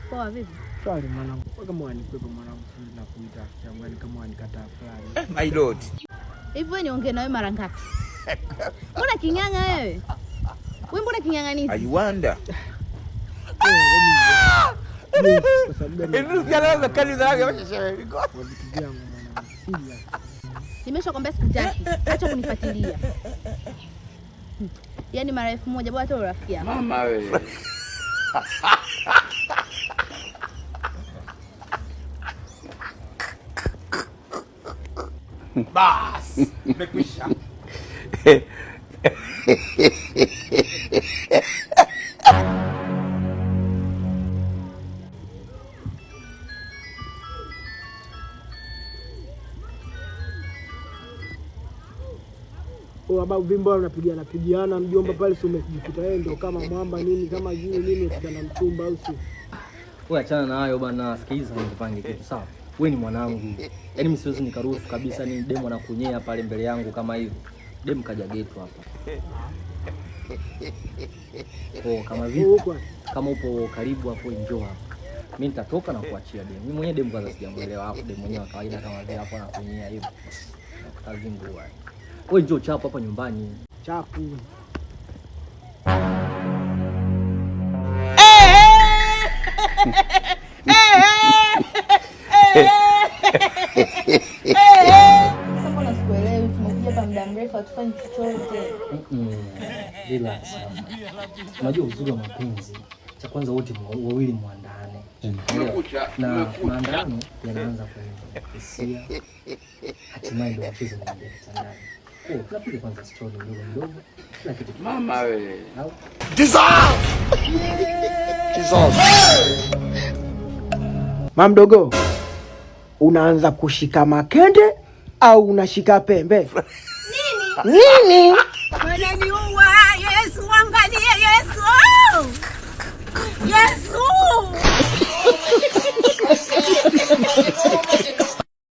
Poa vipi? Sorry mwanangu. Kama wanikwepa mwanangu na kuita jamani kama wanikataa fulani. My lord. Hivi wewe niongee na wewe mara ngapi? Mbona kinyanga wewe? Wewe mbona kinyang'anizi? I wonder. Kwa sababu gani? Ndio kialaza kali zake washauri. Vitu vyangu mwanangu. Nimeshakwambia sikutaki. Acha kunifuatilia. Yaani mara 1000 bwana tu rafiki yangu. Mama wewe. Bas, mekwisha. Babu vimbo unapigiana mjomba pale sio umejikuta yeye ndio kama mwamba nini kama juu nini ukitana mchumba au si. Wewe achana na hayo bana, sikiliza nipange kitu sawa. Wewe ni mwanangu. Yaani mimi siwezi nikaruhusu kabisa ni demo anakunyea pale mbele yangu kama hivi. Demo kaja getu hapa. Kama vipi? Kama upo karibu hapo njoo hapa. Mimi nitatoka na kuachia demo. Mimi mwenyewe demo kwanza sijamuelewa hapo demo mwenyewe kawaida kama vile hapo anakunyea hivi. Kazi ngumu. Wewe njoo chapo hapa nyumbani. Chapu. Mbona sikuelewi? Tumekuja hapa muda mrefu hatufanye chochote. Relax. Unajua uzuri wa mapenzi. Cha kwanza wote wawili muandane. Na maandano yanaanza kwenye hisia. Hatimaye ndio mchezo unaanza kitandani. Tunapiga kwanza story ndogo. Kila kitu. Mama wewe. Jesus! Mamdogo, unaanza kushika makende au unashika pembe? Nini? Wananiua Yesu, angalia Yesu. Yesu.